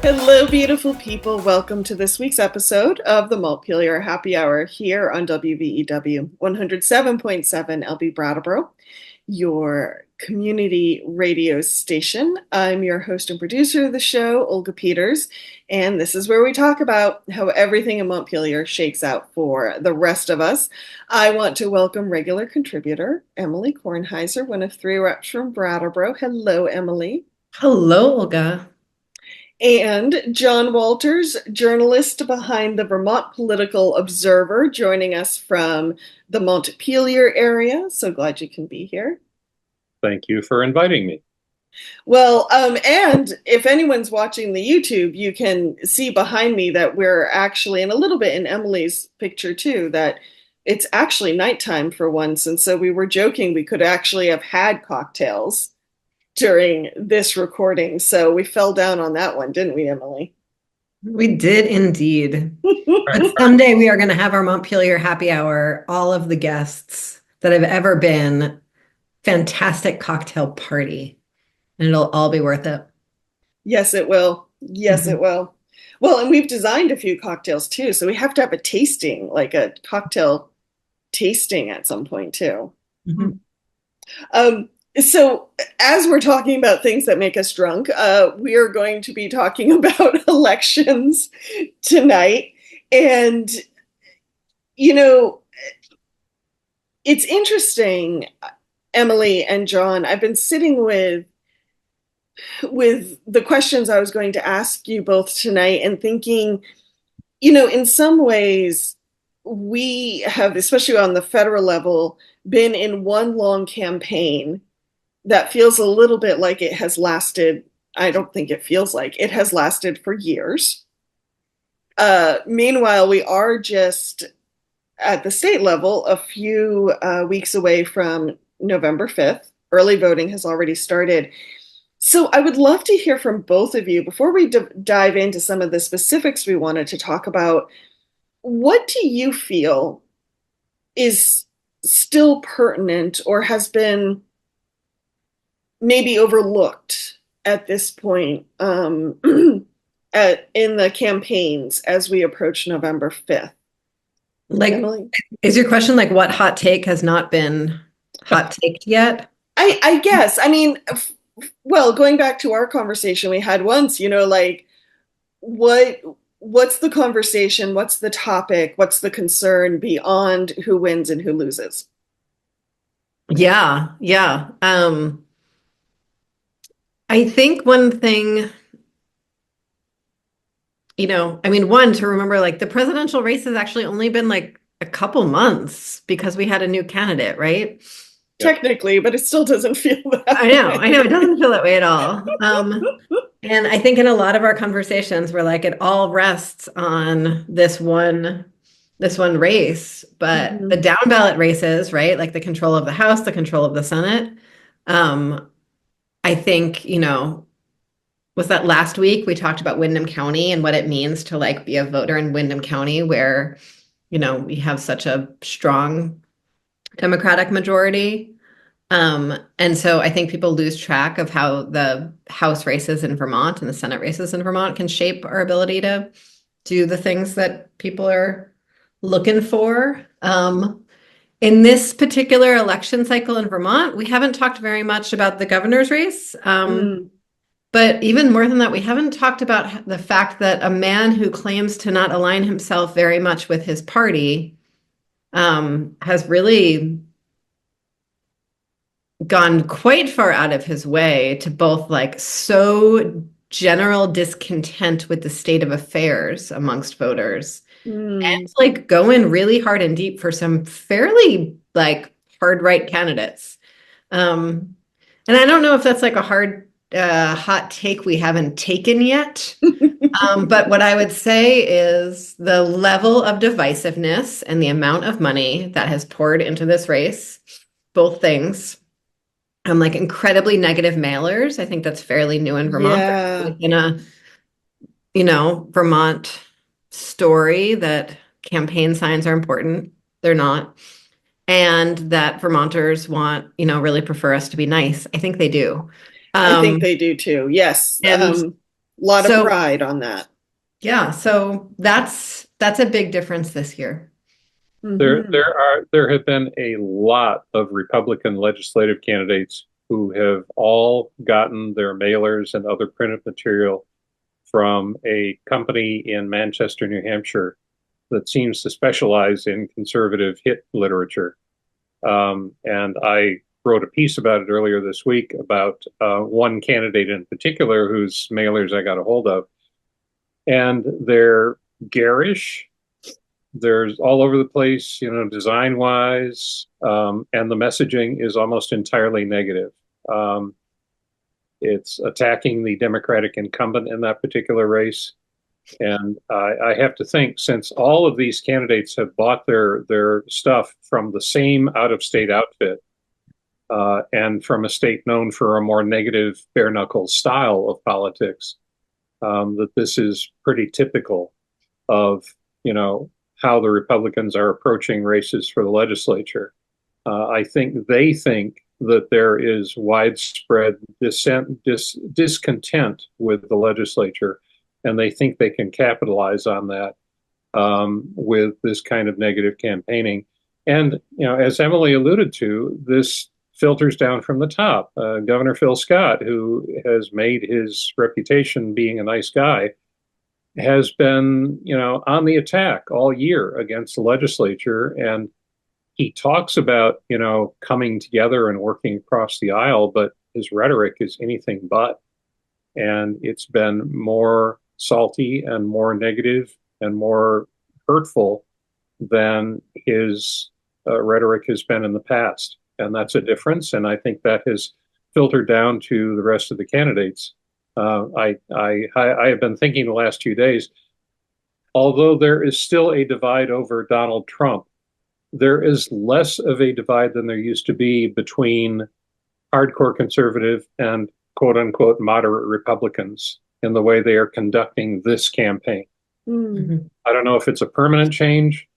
Hello, beautiful people. Welcome to this week's episode of the Montpelier Happy Hour here on WVEW 107.7 LB Brattleboro, your community radio station. I'm your host and producer of the show, Olga Peters, and this is where we talk about how everything in Montpelier shakes out for the rest of us. I want to welcome regular contributor Emily Kornheiser, one of three reps from Brattleboro. Hello, Emily. Hello, Olga. And John Walters, journalist behind the Vermont Political Observer, joining us from the Montpelier area. So glad you can be here. Thank you for inviting me. Well, and if anyone's watching the YouTube, you can see behind me that we're actually, and a little bit in Emily's picture too, that it's actually nighttime for once. And so we were joking we could actually have had cocktails during this recording. So we fell down on that one, didn't we, Emily? We did indeed. But someday we are going to have our Montpelier Happy Hour, all of the guests that have ever been, fantastic cocktail party, and it'll all be worth it. Yes, it will. Yes, it will. Well, and we've designed a few cocktails too, so we have to have a tasting, like a cocktail tasting at some point too. Mhm. So as we're talking about things that make us drunk, we are going to be talking about elections tonight. And, you know, it's interesting, Emily and John, I've been sitting with the questions I was going to ask you both tonight and thinking, in some ways, we have, especially on the federal level, been in one long campaign that feels a little bit like it has lasted. I don't think it feels like it has lasted for years. Meanwhile, we are just at the state level a few weeks away from November 5th. Early voting has already started. So I would love to hear from both of you before we dive into some of the specifics we wanted to talk about. What do you feel is still pertinent or has been maybe overlooked at this point in the campaigns as we approach November 5th? Like, Emily? is your question like what hot take has not been hot taked yet? I guess. I mean, well, going back to our conversation we had once, like what's the conversation? What's the topic? What's the concern beyond who wins and who loses? Yeah, yeah. I think one thing, one to remember, like the presidential race has actually only been like a couple months because we had a new candidate, right? Technically, but it still doesn't feel that I know, way. it doesn't feel that way at all. And I think in a lot of our conversations, we're like, it all rests on this one race, but the down ballot races, right? Like the control of the House, the control of the Senate. I think, was that last week we talked about Windham County and what it means to like be a voter in Windham County where, we have such a strong Democratic majority. And so I think people lose track of how the House races in Vermont and the Senate races in Vermont can shape our ability to do the things that people are looking for. In this particular election cycle in Vermont, we haven't talked very much about the governor's race. But even more than that, we haven't talked about the fact that a man who claims to not align himself very much with his party has really gone quite far out of his way to both like sow general discontent with the state of affairs amongst voters and like go in really hard and deep for some fairly like hard right candidates. And I don't know if that's like a hot take we haven't taken yet. But what I would say is the level of divisiveness and the amount of money that has poured into this race, both things. Like incredibly negative mailers. I think that's fairly new in Vermont. Yeah. In a, Vermont story that campaign signs are important. They're not. And that Vermonters want, really prefer us to be nice. I think they do. I think they do too. Yes. And Lot of So pride on that. yeah, so that's a big difference this year. Hmm. There have been a lot of Republican legislative candidates who have all gotten their mailers and other printed material from a company in Manchester, New Hampshire that seems to specialize in conservative hit literature. And I wrote a piece about it earlier this week about one candidate in particular whose mailers I got a hold of. And they're garish. There's all over the place, design wise, and the messaging is almost entirely negative. Um, it's attacking the Democratic incumbent in that particular race. And I have to think, since all of these candidates have bought their stuff from the same out of state outfit, and from a state known for a more negative bare knuckle style of politics, that this is pretty typical of how the Republicans are approaching races for the legislature. I think they think that there is widespread discontent with the legislature, and they think they can capitalize on that with this kind of negative campaigning. And as Emily alluded to, this filters down from the top. Governor Phil Scott, who has made his reputation being a nice guy, has been, on the attack all year against the legislature. And he talks about, coming together and working across the aisle, but his rhetoric is anything but. And it's been more salty and more negative and more hurtful than his rhetoric has been in the past. And that's a difference. And I think that has filtered down to the rest of the candidates. I have been thinking the last 2 days, although there is still a divide over Donald Trump, there is less of a divide than there used to be between hardcore conservative and quote unquote moderate Republicans in the way they are conducting this campaign. Mm. I don't know if it's a permanent change.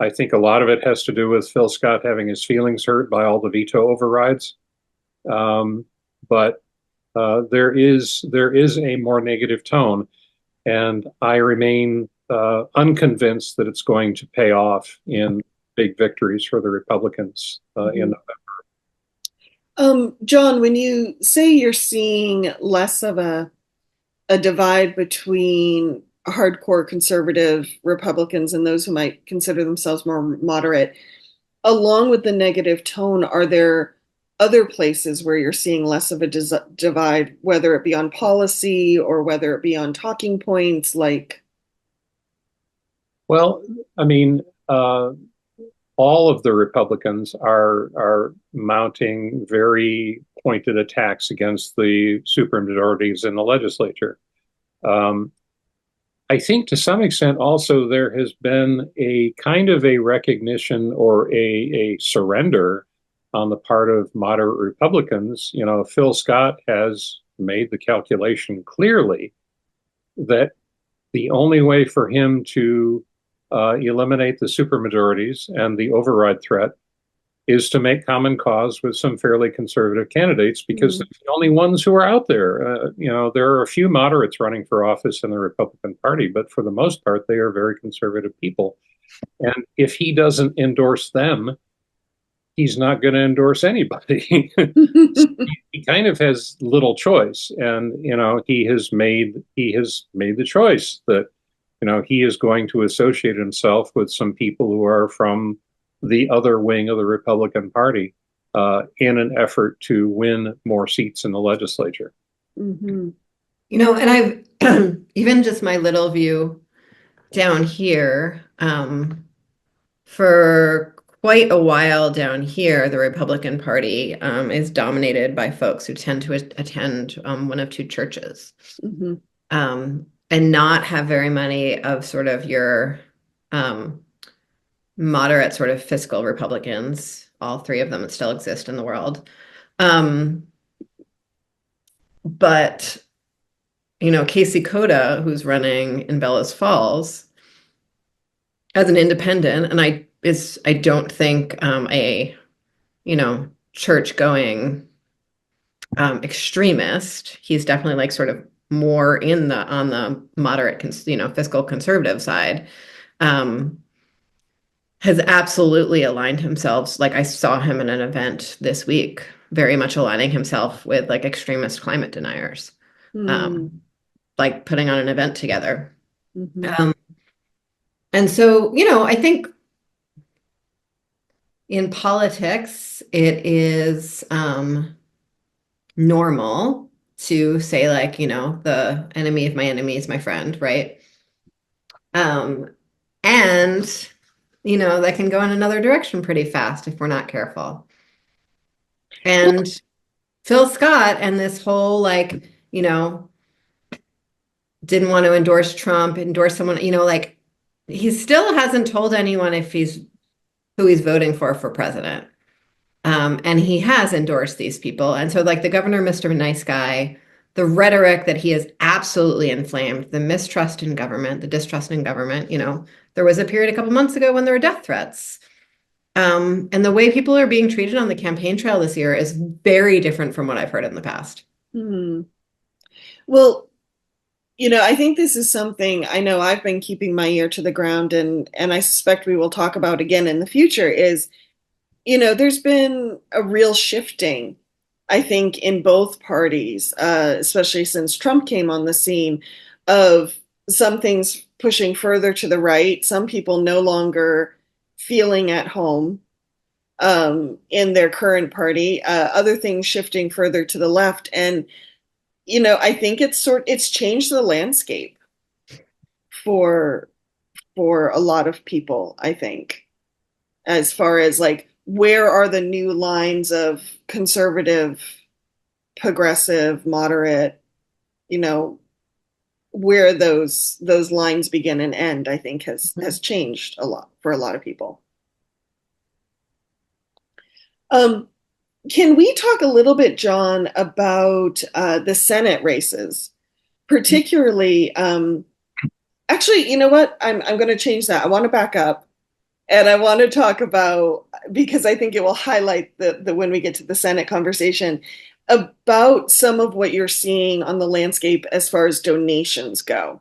I think a lot of it has to do with Phil Scott having his feelings hurt by all the veto overrides. But there is a more negative tone, and I remain unconvinced that it's going to pay off in big victories for the Republicans in November. John, when you say you're seeing less of a divide between hardcore conservative Republicans and those who might consider themselves more moderate, along with the negative tone, are there other places where you're seeing less of a divide, whether it be on policy or whether it be on talking points like? Well, I mean, all of the Republicans are mounting very pointed attacks against the supermajorities in the legislature. Um, I think to some extent also there has been a kind of a recognition or a surrender on the part of moderate Republicans. Phil Scott has made the calculation clearly that the only way for him to eliminate the supermajorities and the override threat is to make common cause with some fairly conservative candidates because they're the only ones who are out there. There are a few moderates running for office in the Republican Party, but for the most part, they are very conservative people. And if he doesn't endorse them, he's not going to endorse anybody. He kind of has little choice, and he has made the choice that he is going to associate himself with some people who are from the other wing of the Republican Party in an effort to win more seats in the legislature. Mm-hmm. And I've even just my little view down here, for quite a while down here, the Republican Party is dominated by folks who tend to attend one of two churches. Mm-hmm. And not have very many of sort of your moderate sort of fiscal Republicans, all three of them that still exist in the world. But, Casey Cota, who's running in Bellows Falls as an independent, and I don't think a, church-going extremist. He's definitely like sort of more on the moderate, fiscal conservative side, um, has absolutely aligned himself. Like I saw him in an event this week, very much aligning himself with like extremist climate deniers, Hmm. um, like putting on an event together. Mhm. Um, and so, I think in politics, it is normal to say like, the enemy of my enemy is my friend, right? Um, and that can go in another direction pretty fast if we're not careful. Well, And Phil Scott and this whole like, didn't want to endorse Trump, endorse someone, like he still hasn't told anyone if he's who he's voting for president. And he has endorsed these people. And so, like the governor, Mr. Nice Guy, the rhetoric that he has absolutely inflamed, the mistrust in government, the distrust in government, there was a period a couple months ago when there were death threats. And the way people are being treated on the campaign trail this year is very different from what I've heard in the past. hmm. Well, I think this is something I know I've been keeping my ear to the ground, and I suspect we will talk about again in the future is, there's been a real shifting, I think, in both parties, especially since Trump came on the scene, of some things pushing further to the right, some people no longer feeling at home in their current party, other things shifting further to the left. And, I think it's changed the landscape for a lot of people, I think, as far as like where are the new lines of conservative, progressive, moderate, you know, where those lines begin and end, I think has changed a lot for a lot of people. Um, can we talk a little bit, John, about the Senate races, particularly? Actually, you know what? I'm going to change that. I want to back up. And I want to talk about, because I think it will highlight the when we get to the Senate conversation, about some of what you're seeing on the landscape as far as donations go.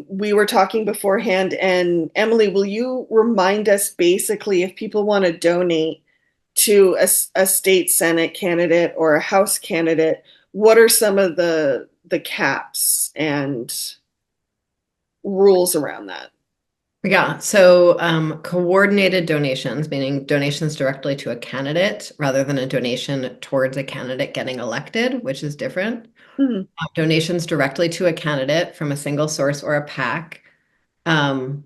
We were talking beforehand, and Emily, will you remind us basically if people want to donate to a state Senate candidate or a House candidate, what are some of the caps and rules around that? Yeah, so coordinated donations, meaning donations directly to a candidate rather than a donation towards a candidate getting elected, which is different. Hmm. Donations directly to a candidate from a single source or a PAC um,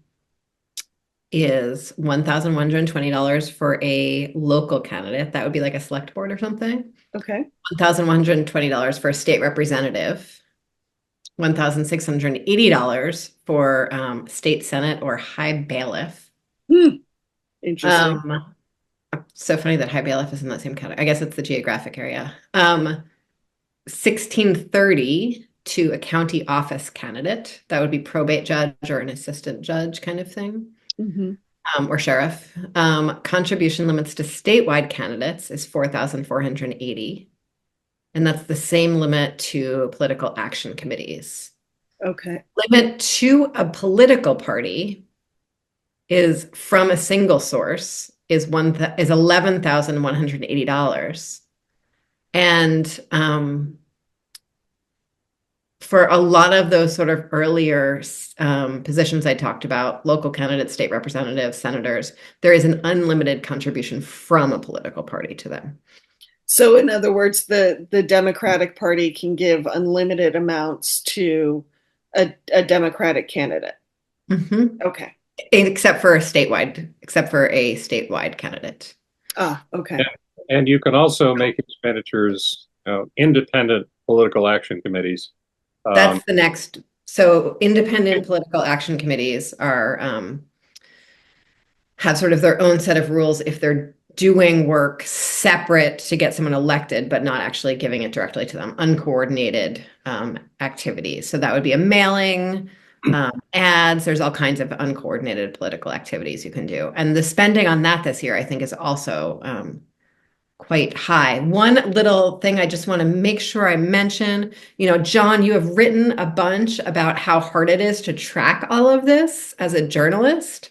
is $1,120 for a local candidate. That would be like a select board or something. Okay. $1,120 for a state representative. $1,680 for state senate or high bailiff. Hmm. Interesting. Um, so funny that high bailiff is in that same category. I guess it's the geographic area. 1630 to a county office candidate. That would be probate judge or an assistant judge kind of thing, Hmm. or sheriff. Contribution limits to statewide candidates is 4,480, and that's the same limit to political action committees. Okay. Limit to a political party is from a single source is $11,180. And for a lot of those sort of earlier positions I talked about, local candidates, state representatives, senators, there is an unlimited contribution from a political party to them. So, in other words, the Democratic Party can give unlimited amounts to a Democratic candidate. Mhm. Okay. Except for a statewide candidate. Ah, okay. And you can also make expenditures, independent political action committees. That's the next. So independent political action committees are have sort of their own set of rules if they're doing work separate to get someone elected, but not actually giving it directly to them, uncoordinated activities. So that would be a mailing, ads. There's all kinds of uncoordinated political activities you can do. And the spending on that this year, I think, is also quite high. One little thing I just want to make sure I mention, John, you have written a bunch about how hard it is to track all of this as a journalist.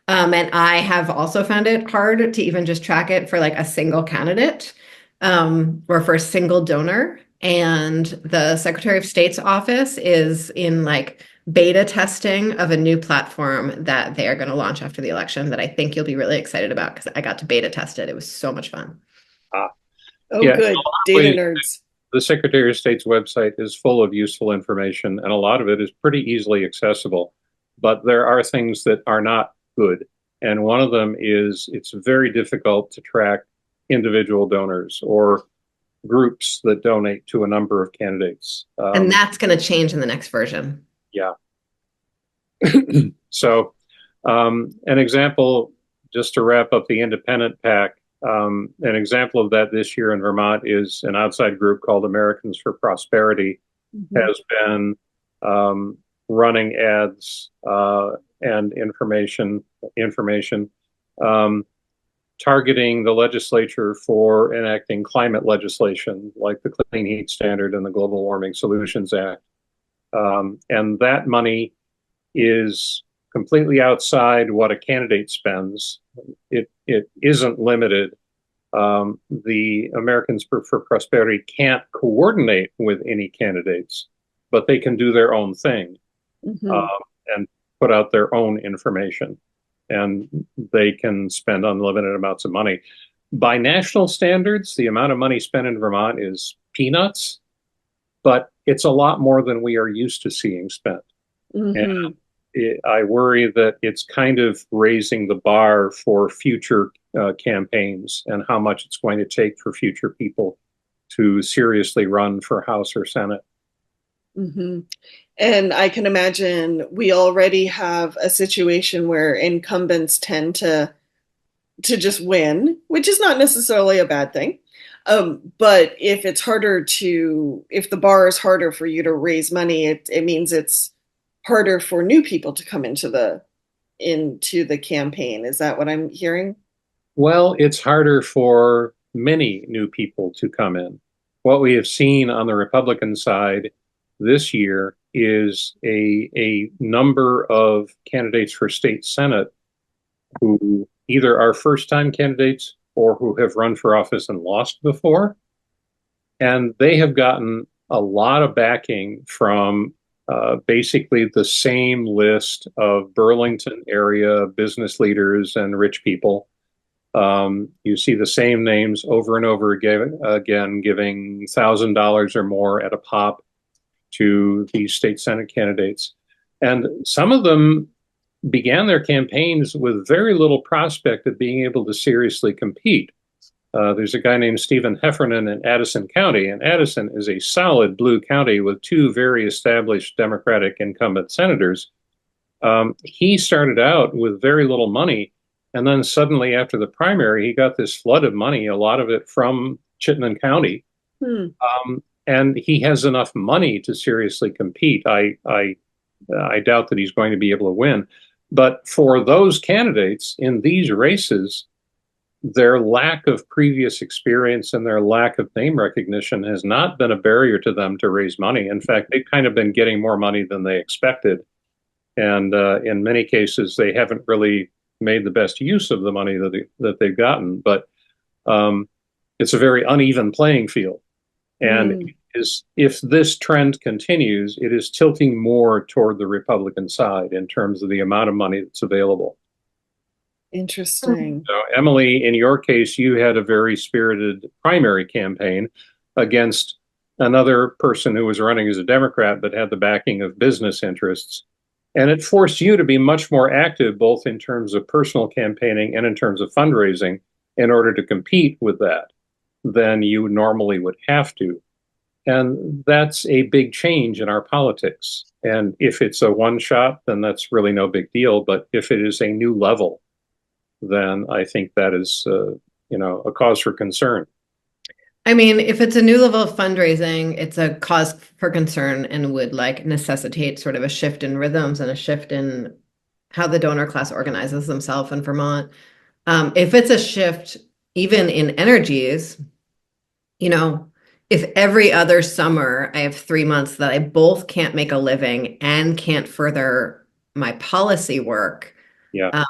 And I have also found it hard to even just track it for like a single candidate, or for a single donor. And the Secretary of State's office is in like beta testing of a new platform that they are going to launch after the election that I think you'll be really excited about because I got to beta test it. It was so much fun. Ah, Oh, yeah, in a good. lot of Data ways, nerds. the Secretary of State's website is full of useful information, and a lot of it is pretty easily accessible. But there are things that are not good. And one of them is it's very difficult to track individual donors or groups that donate to a number of candidates. And that's going to change in the next version. Yeah. So, an example, just to wrap up the independent pack, an example of that this year in Vermont is an outside group called Americans for Prosperity Mhm. has been running ads and information um, targeting the legislature for enacting climate legislation like the Clean Heat Standard and the Global Warming Solutions Act. And that money is completely outside what a candidate spends. It isn't limited. The Americans for Prosperity can't coordinate with any candidates, but they can do their own thing Mhm. and put out their own information, and they can spend unlimited amounts of money. By national standards, the amount of money spent in Vermont is peanuts, but it's a lot more than we are used to seeing spent. And Mhm. I worry that it's kind of raising the bar for future campaigns and how much it's going to take for future people to seriously run for House or Senate. Mhm. And I can imagine we already have a situation where incumbents tend to just win, which is not necessarily a bad thing. But if the bar is harder for you to raise money, it means it's harder for new people to come into the campaign. Is that what I'm hearing? Well, it's harder for many new people to come in. What we have seen on the Republican side this year is a number of candidates for state Senate who either are first time candidates or who have run for office and lost before. And they have gotten a lot of backing from basically the same list of Burlington area business leaders and rich people. You see the same names over and over again giving $1,000 or more at a pop to these state Senate candidates. And some of them began their campaigns with very little prospect of being able to seriously compete. There's a guy named Stephen Heffernan in Addison County, and Addison is a solid blue county with two very established Democratic incumbent senators. He started out with very little money, and then suddenly after the primary, he got this flood of money, a lot of it from Chittenden County. Hmm. And he has enough money to seriously compete. I doubt that he's going to be able to win. But for those candidates in these races, their lack of previous experience and their lack of name recognition has not been a barrier to them to raise money. In fact, they've kind of been getting more money than they expected. And in many cases, they haven't really made the best use of the money that they've gotten. But it's a very uneven playing field. And Hmm. if this trend continues, it is tilting more toward the Republican side in terms of the amount of money that's available. Interesting. So, Emily, in your case, you had a very spirited primary campaign against another person who was running as a Democrat but had the backing of business interests. And it forced you to be much more active, both in terms of personal campaigning and in terms of fundraising, in order to compete with that than you normally would have to. And that's a big change in our politics. And if it's a one shot, then that's really no big deal. But if it is a new level, then I think that is, a cause for concern. I mean, if it's a new level of fundraising, it's a cause for concern and would like necessitate sort of a shift in rhythms and a shift in how the donor class organizes themselves in Vermont. If it's a shift even in energies, you know, if every other summer I have 3 months that I both can't make a living and can't further my policy work, Yeah.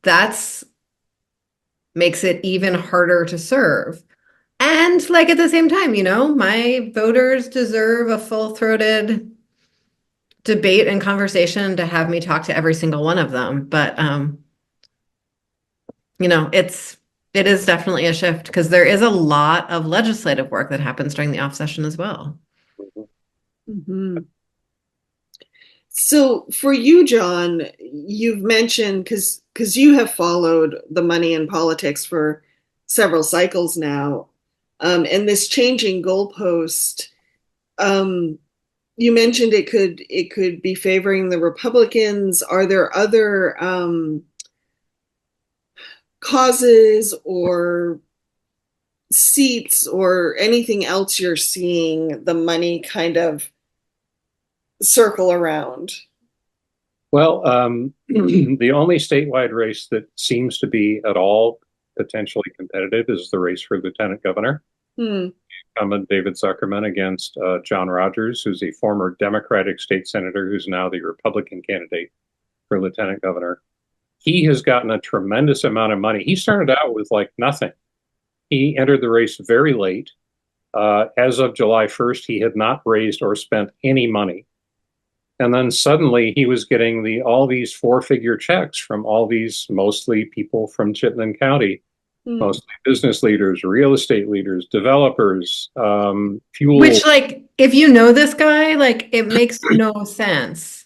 that's makes it even harder to serve. And like at the same time, my voters deserve a full-throated debate and conversation to have me talk to every single one of them. But it is definitely a shift because there is a lot of legislative work that happens during the off session as well. Mhm. So for you, John, you've mentioned because you have followed the money in politics for several cycles now, and this changing goalpost. Um, you mentioned it could be favoring the Republicans. Are there other causes or seats or anything else you're seeing the money kind of circle around? Well, the only statewide race that seems to be at all potentially competitive is the race for lieutenant governor. Hmm. Incumbent David Zuckerman against John Rogers, who's a former Democratic state senator who's now the Republican candidate for lieutenant governor. He has gotten a tremendous amount of money. He started out with like nothing. He entered the race very late. As of July 1st, he had not raised or spent any money. And then suddenly he was getting all these four-figure checks from all these mostly people from Chittenden County, Hmm. mostly business leaders, real estate leaders, developers, fuel. Which, like, if you know this guy, like, it makes no sense.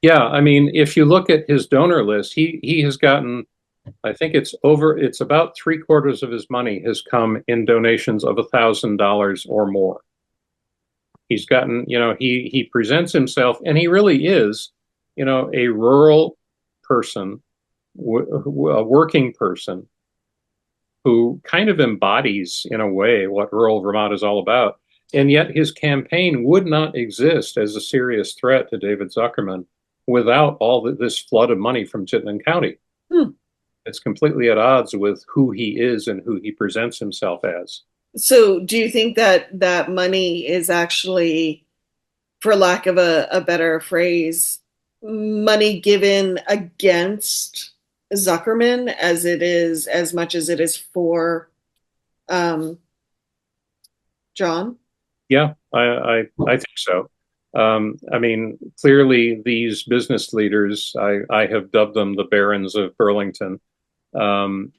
Yeah, I mean, if you look at his donor list, he has gotten, I think it's about three-quarters of his money has come in donations of $1,000 or more. He's gotten, he presents himself, and he really is, a rural person, a working person who kind of embodies, in a way, what rural Vermont is all about. And yet his campaign would not exist as a serious threat to David Zuckerman without this flood of money from Chittenden County. Hmm. It's completely at odds with who he is and who he presents himself as. So do you think that that money is actually, for lack of a better phrase, money given against Zuckerman as it is as much as it is for um, John? Yeah, I think so. I mean, clearly these business leaders, I have dubbed them the barons of Burlington. Um,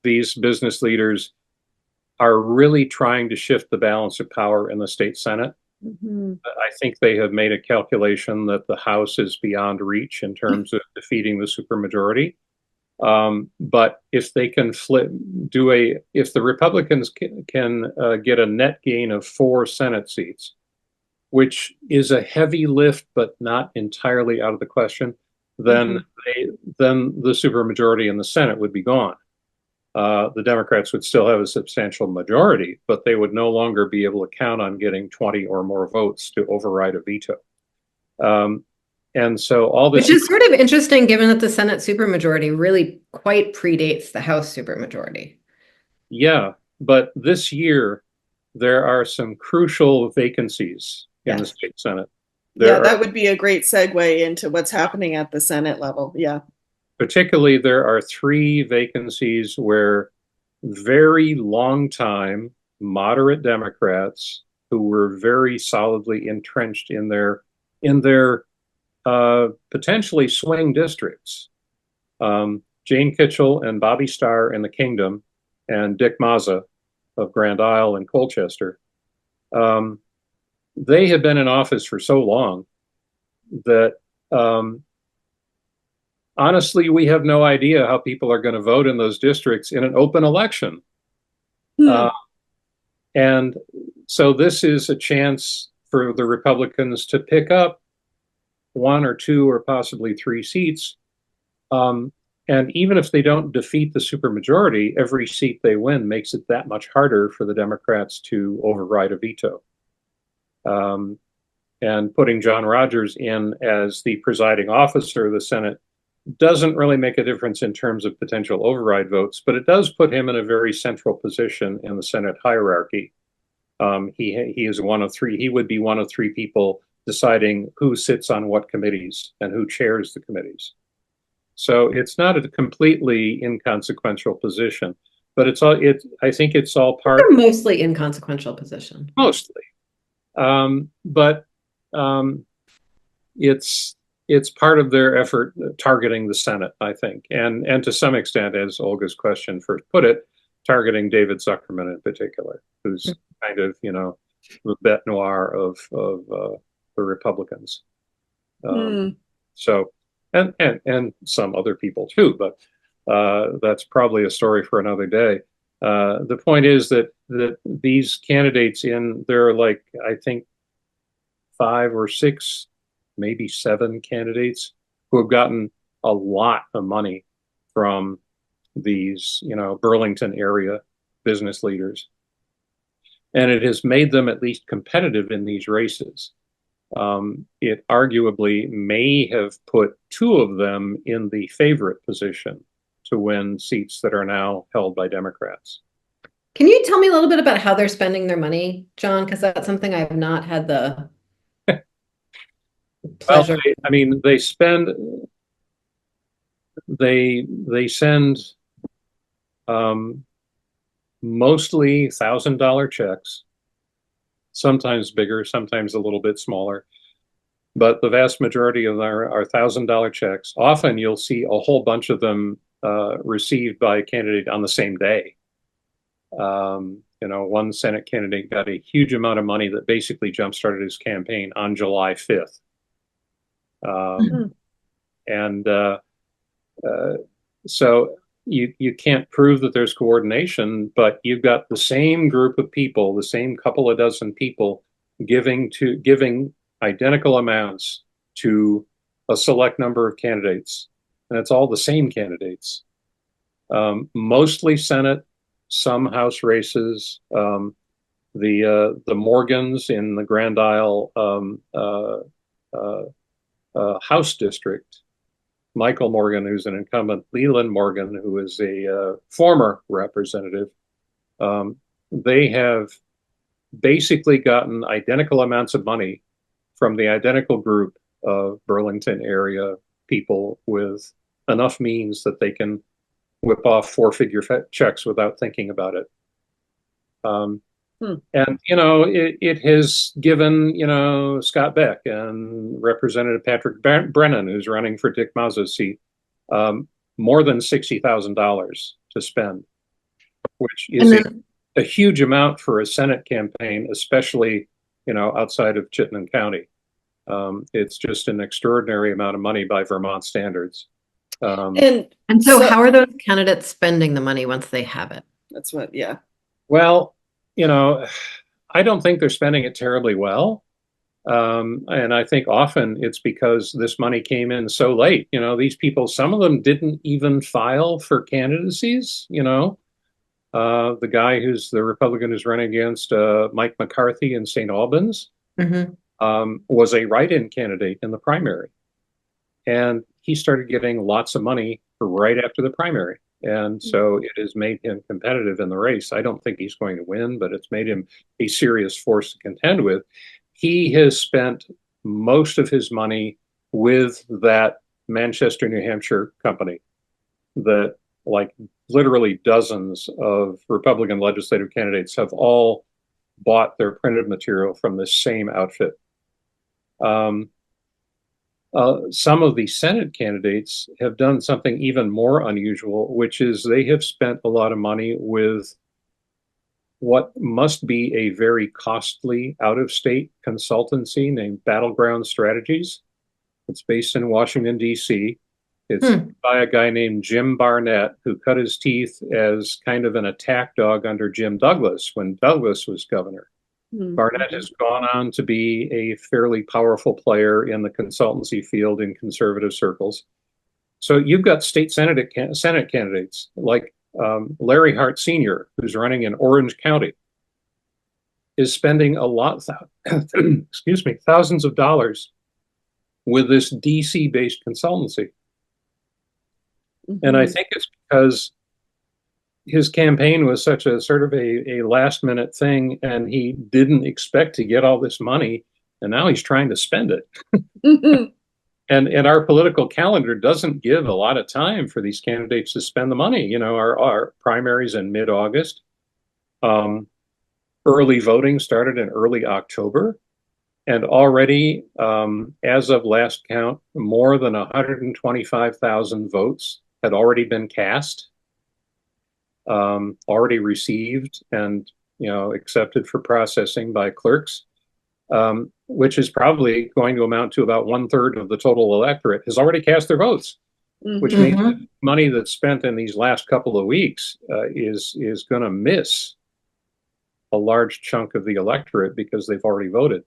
these business leaders are really trying to shift the balance of power in the state Senate. Mm-hmm. I think they have made a calculation that the House is beyond reach in terms of defeating the supermajority. But if they can if the Republicans can get a net gain of 4 Senate seats, which is a heavy lift, but not entirely out of the question, then Mm-hmm. then the supermajority in the Senate would be gone. The Democrats would still have a substantial majority, but they would no longer be able to count on getting 20 or more votes to override a veto. And so all this, Which is sort of interesting given that the Senate supermajority really quite predates the House supermajority. yeah, but this year there are some crucial vacancies in the Yes. state Senate. Yeah, There are that would be a great segue into what's happening at the Senate level. Yeah. Particularly, there are 3 vacancies where very long time moderate Democrats who were very solidly entrenched in their potentially swing districts. Jane Kitchell and Bobby Starr in the Kingdom, and Dick Mazza of Grand Isle and Colchester. They have been in office for so long that honestly, we have no idea how people are going to vote in those districts in an open election. Hmm. Uh, and so this is a chance for the Republicans to pick up 1 or 2 or possibly 3 seats. And even if they don't defeat the supermajority, every seat they win makes it that much harder for the Democrats to override a veto. And putting John Rogers in as the presiding officer of the Senate doesn't really make a difference in terms of potential override votes, but it does put him in a very central position in the Senate hierarchy. He is one of three. He would be one of three people deciding who sits on what committees and who chairs the committees. So it's not a completely inconsequential position, but it's all. I think it's all part. They're mostly inconsequential position. Mostly, but it's part of their effort targeting the Senate, I think, and to some extent, as Olga's question first put it, targeting David Zuckerman in particular, who's kind of, the bête noire of the Republicans. So, and some other people too, but that's probably a story for another day. The point is that these candidates there are like, I think, 5 or 6, maybe 7 candidates who have gotten a lot of money from these, Burlington area business leaders. And it has made them at least competitive in these races. It arguably may have put 2 of them in the favorite position to win seats that are now held by Democrats. Can you tell me a little bit about how they're spending their money, John? Because that's something I've not had the pleasure. Well, they send mostly $1,000 checks, sometimes bigger, sometimes a little bit smaller. But the vast majority of our $1,000 checks, often you'll see a whole bunch of them received by a candidate on the same day. One Senate candidate got a huge amount of money that basically jump-started his campaign on July 5th. So you can't prove that there's coordination, but you've got the same group of people, the same couple of dozen people giving identical amounts to a select number of candidates, and it's all the same candidates. Mostly Senate, some House races. The Morgans in the Grand Isle House district, Michael Morgan, who's an incumbent, Leland Morgan, who is a former representative, they have basically gotten identical amounts of money from the identical group of Burlington area people with enough means that they can whip off 4-figure checks without thinking about it. And, it has given, Scott Beck and Representative Patrick Brennan, who's running for Dick Mazza's seat, more than $60,000 to spend, which is a huge amount for a Senate campaign, especially, outside of Chittenden County. It's just an extraordinary amount of money by Vermont standards. And so how are those candidates spending the money once they have it? That's what, yeah. Well, I don't think they're spending it terribly well. And I think often it's because this money came in so late. These people, some of them didn't even file for candidacies. The guy who's the Republican who's running against Mike McCarthy in St. Albans was a write-in candidate in the primary. And he started getting lots of money right after the primary. And so it has made him competitive in the race. I don't think he's going to win, but it's made him a serious force to contend with. He has spent most of his money with that Manchester, New Hampshire company that, like, literally dozens of Republican legislative candidates have all bought their printed material from this same outfit. Some of the Senate candidates have done something even more unusual, which is they have spent a lot of money with what must be a very costly out-of-state consultancy named Battleground Strategies. It's based in Washington, D.C. It's by a guy named Jim Barnett, who cut his teeth as kind of an attack dog under Jim Douglas when Douglas was governor. Barnett has gone on to be a fairly powerful player in the consultancy field in conservative circles. So you've got state Senate candidates like Larry Hart Sr., who's running in Orange County, is spending a lot, thousands of dollars with this DC-based consultancy. And I Mm-hmm. think it's because his campaign was such a sort of a last minute thing, and he didn't expect to get all this money, and now he's trying to spend it. Mm-hmm. And our political calendar doesn't give a lot of time for these candidates to spend the money. Our primaries in mid-August. Um, Early voting started in early October. And already, as of last count, more than 125,000 votes had already been cast, already received, and accepted for processing by clerks, which is probably going to amount to about 1/3 of the total electorate has already cast their votes, which Mm-hmm. means that money that's spent in these last couple of weeks is going to miss a large chunk of the electorate because they've already voted.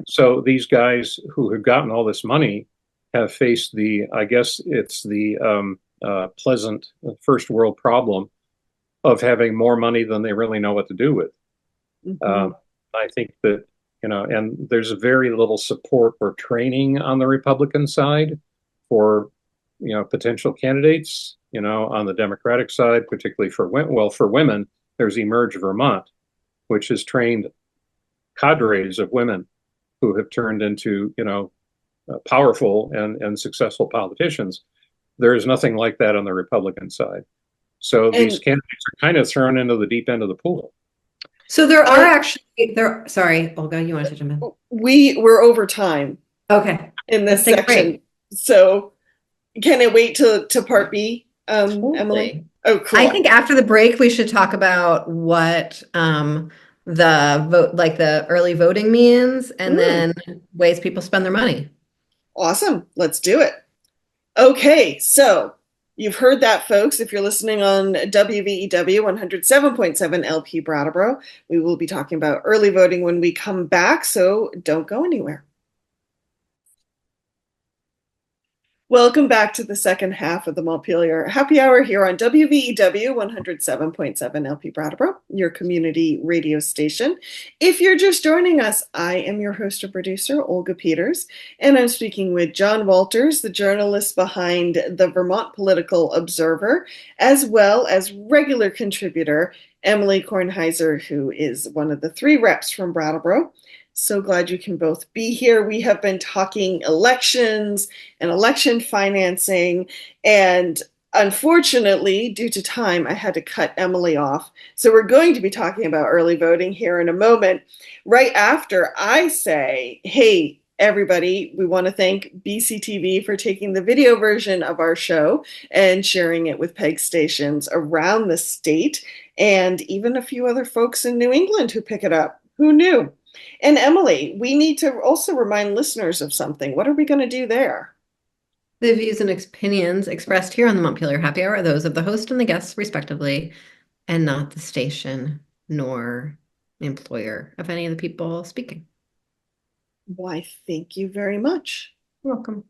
So these guys who have gotten all this money have faced I guess it's the pleasant first world problem of having more money than they really know what to do with. Mm-hmm. I think that, and there's very little support or training on the Republican side for, potential candidates, on the Democratic side, particularly for women, there's Emerge Vermont, which has trained cadres of women who have turned into, powerful and successful politicians. There is nothing like that on the Republican side. So these And candidates are kind of thrown into the deep end of the pool. So there are are actually sorry, Olga, you wanted to jump in? we're over time Okay. in Let's this take a section. break. So can it wait to part B, Emily? Totally. Oh, I cool. think after the break, we should talk about what the vote, like the early voting means, and Mm, then ways people spend their money. awesome. Let's do it. Okay, so you've heard that, folks. If you're listening on WVEW 107.7 LP Brattleboro, we will be talking about early voting when we come back, so don't go anywhere. Welcome back to the second half of the Montpelier Happy Hour here on WVEW 107.7 LP Brattleboro, your community radio station. If you're just joining us, I am your host and producer, Olga Peters, and I'm speaking with John Walters, the journalist behind the Vermont Political Observer, as well as regular contributor Emily Kornheiser, who is one of the 3 reps from Brattleboro. So glad you can both be here. We have been talking elections and election financing, and unfortunately, due to time, I had to cut Emily off. So we're going to be talking about early voting here in a moment, right after I say, hey, everybody, we want to thank BCTV for taking the video version of our show and sharing it with PEG stations around the state, and even a few other folks in New England who pick it up. Who knew? And Emily, we need to also remind listeners of something. What are we going to do there? The views and opinions expressed here on the Montpelier Happy Hour are those of the host and the guests, respectively, and not the station nor the employer of any of the people speaking. Why, thank you very much. You're welcome.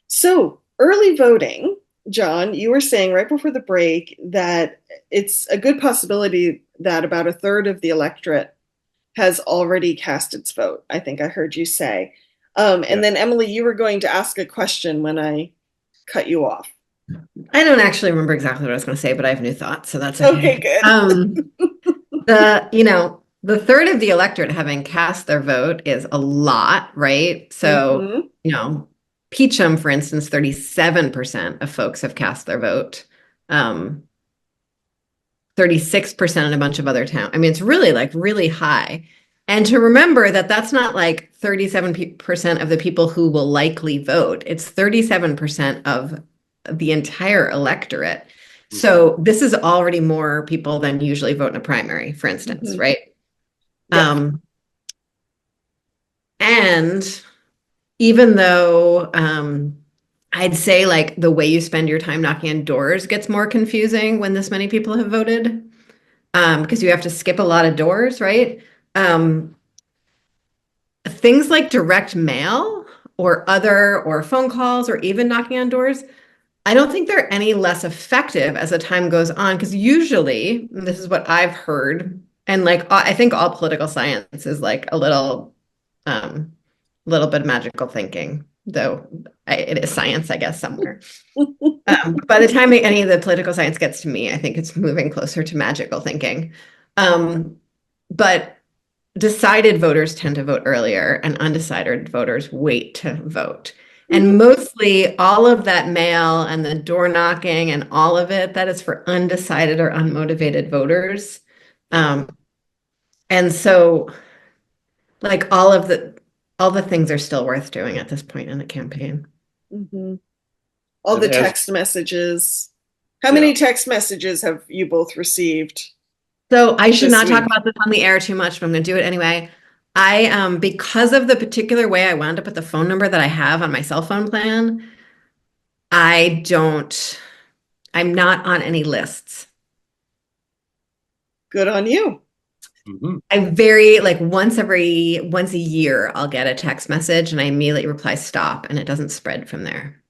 So, early voting, John, you were saying right before the break that it's a good possibility that about 1/3 of the electorate has already cast its vote. I think I heard you say. Yeah. And then, Emily, you were going to ask a question when I cut you off. I don't actually remember exactly what I was going to say, but I have new thoughts, so that's Okay, okay. good. The 1/3 of the electorate having cast their vote is a lot, right? So, Mm-hmm. Peachum, for instance, 37% of folks have cast their vote. 36% in a bunch of other towns. I mean, it's really really high. And to remember that that's not like 37% of the people who will likely vote. It's 37% of the entire electorate. So this is already more people than usually vote in a primary, for instance, Mm-hmm. right? Yeah. And even though I'd say like the way you spend your time knocking on doors gets more confusing when this many people have voted, because you have to skip a lot of doors, right? Things like direct mail or phone calls or even knocking on doors, I don't think they're any less effective as the time goes on, because usually, this is what I've heard, and like I think all political science is like a little bit of magical thinking. though it is science, I guess, somewhere. By the time any of the political science gets to me, I think it's moving closer to magical thinking. But decided voters tend to vote earlier, and undecided voters wait to vote. And mostly all of that mail and the door knocking and all of it, that is for undecided or unmotivated voters. And so like all the things are still worth doing at this point in the campaign. Mm-hmm. All And the as text messages. How yeah, many text messages have you both received So I should this not talk week? about this on the air too much, but I'm going to do it anyway. Because of the particular way I wound up with the phone number that I have on my cell phone plan, I don't, I'm not on any lists. Good on you. mhm. I like once a year, I'll get a text message and I immediately reply stop, and it doesn't spread from there.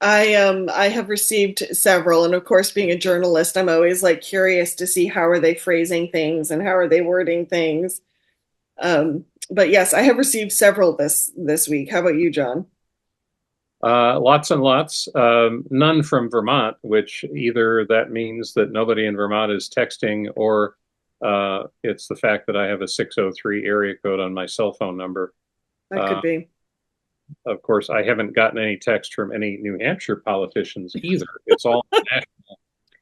I have received several, and of course, being a journalist, I'm always like curious to see how are they phrasing things and how are they wording things. But yes, I have received several this week. How about you, John? Lots and lots. None from Vermont, which either that means that nobody in Vermont is texting, or it's the fact that I have a 603 area code on my cell phone number. That could Uh, be. of course, I haven't gotten any text from any New Hampshire politicians either. It's all national.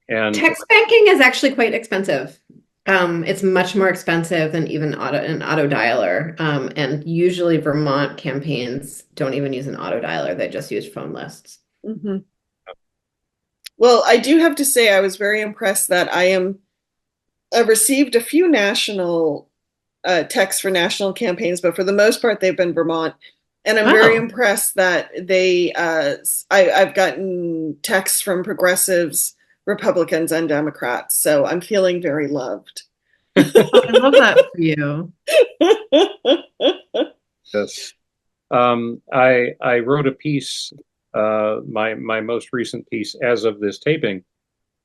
And Text banking is actually quite expensive. It's much more expensive than even an auto dialer. And usually Vermont campaigns don't even use an auto dialer; they just use phone lists. Hmm. Well, I do have to say I was very impressed that I've received a few national texts for national campaigns, but for the most part, they've been Vermont. And I'm very Oh, impressed that I've gotten texts from progressives, Republicans, and Democrats. So I'm feeling very loved. I love that for you. yes, I wrote a piece. My most recent piece, as of this taping,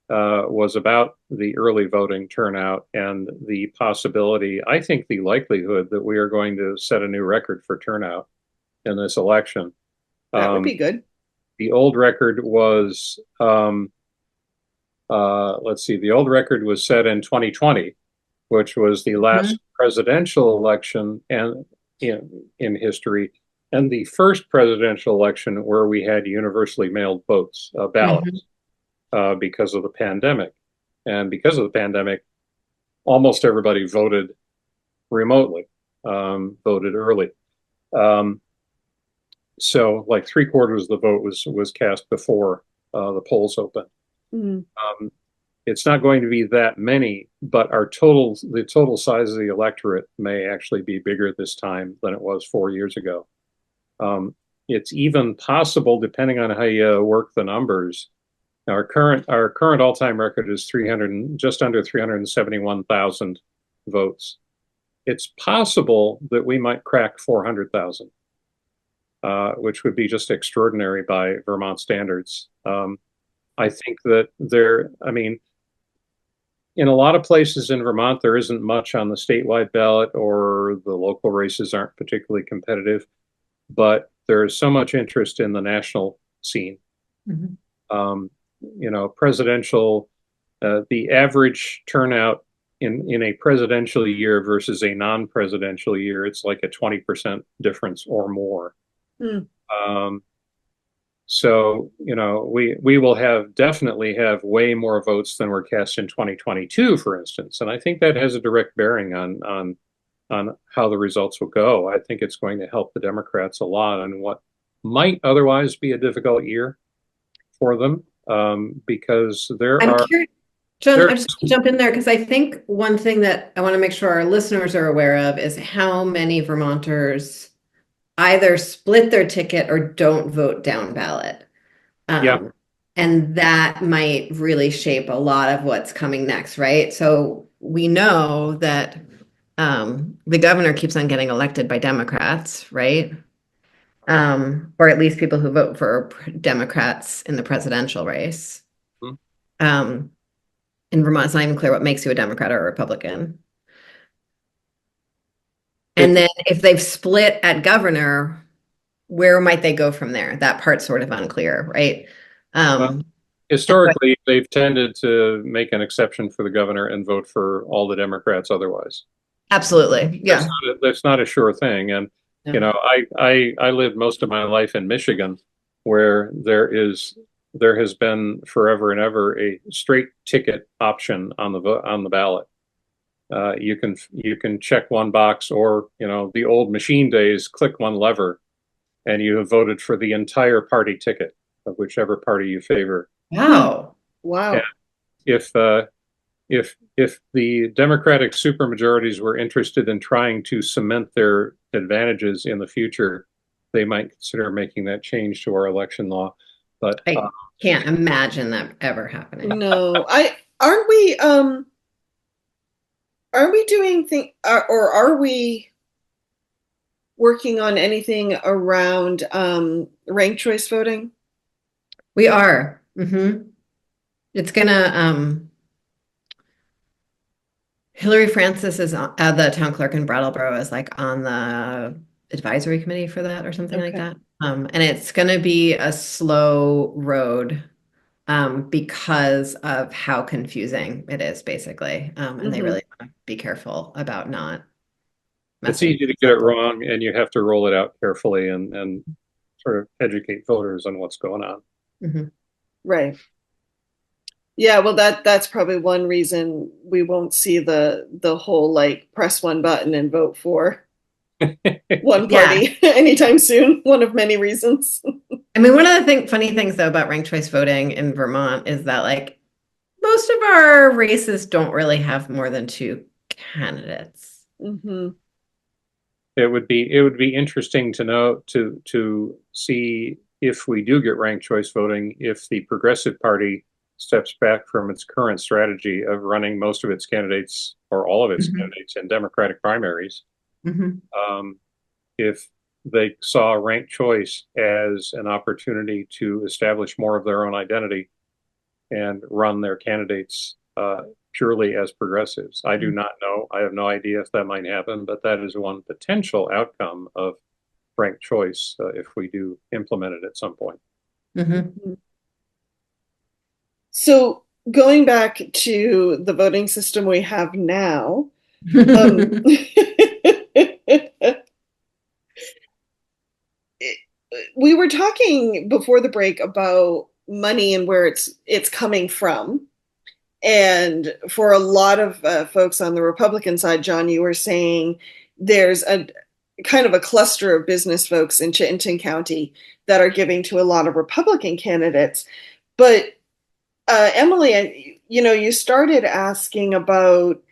was about the early voting turnout and the possibility, I think the likelihood that we are going to set a new record for turnout in this election. That would Um, be good. the old record was, let's see, the old record was set in 2020, which was the last Mhm. presidential election and in history, and the first presidential election where we had universally mailed votes, Mhm. ballots, because of the pandemic. And because of the pandemic, almost everybody voted remotely, voted early. Um, so, like 3/4 of the vote was cast before the polls opened. Mm. Um, it's not going to be that many, but the total size of the electorate may actually be bigger this time than it was 4 years ago. It's even possible, depending on how you work the numbers. Our current all-time record is 300, just under 371,000 votes. It's possible that we might crack 400,000, which would be just extraordinary by Vermont standards. I think that I mean, in a lot of places in Vermont, there isn't much on the statewide ballot, or the local races aren't particularly competitive, but there is so much interest in the national scene. Mhm. Um, presidential, the average turnout in a presidential year versus a non-presidential year, it's like a 20% difference or more. Mm. Um, so, we will definitely have way more votes than were cast in 2022, for instance. And I think that has a direct bearing on how the results will go. I think it's going to help the Democrats a lot on what might otherwise be a difficult year for them, because I'm curious, John, there I just want to jump in there because I think one thing that I want to make sure our listeners are aware of is how many Vermonters either split their ticket or don't vote down ballot. yeah, Um, and that might really shape a lot of what's coming next, right? So we know that the governor keeps on getting elected by Democrats, right? Or at least people who vote for Democrats in the presidential race. mm, Um, in Vermont, it's not even clear what makes you a Democrat or a Republican. And it then if they've split at governor, where might they go from there? That part's sort of unclear, right? Well, Um, historically, they've tended to make an exception for the governor and vote for all the Democrats otherwise. Absolutely. Yeah. That's not a sure thing. And, you No. know, I lived most of my life in Michigan, where there has been forever and ever a straight ticket option on the ballot. You can check one box, or the old machine days, click one lever, and you have voted for the entire party ticket of whichever party you favor. Hmm. Wow. And Wow. if if the Democratic supermajorities were interested in trying to cement their advantages in the future, they might consider making that change to our election law. But I can't imagine that ever happening. No, I aren't we doing thing or are we working on anything around ranked choice voting? We are. It's gonna Hillary Francis is the town clerk in Brattleboro is like on the advisory committee for that or something like Okay. that. And it's gonna be a slow road because of how confusing it is, basically. And they Hmm. really want to be careful about not it's messing easy to things get it up. wrong, and you have to roll it out carefully and sort of educate voters on what's going on. Mhm. Right. Yeah, well that's probably one reason we won't see the whole like press one button and vote for one Yeah. party anytime soon. One of many reasons. I mean, one of the funny things though about ranked choice voting in Vermont is that like most of our races don't really have more than two candidates. Hmm. It would be interesting to know to see if we do get ranked choice voting, if the Progressive Party steps back from its current strategy of running most of its candidates or all of its Mhm. candidates in Democratic primaries. Mhm. Um, if they saw ranked choice as an opportunity to establish more of their own identity and run their candidates purely as progressives. I do not know. I have no idea if that might happen, but that is one potential outcome of ranked choice if we do implement it at some point. Mhm. So going back to the voting system we have now, um, we were talking before the break about money and where it's coming from. And for a lot of folks on the Republican side, John, you were saying there's a kind of a cluster of business folks in Chittenden County that are giving to a lot of Republican candidates. But Emily, you started asking about,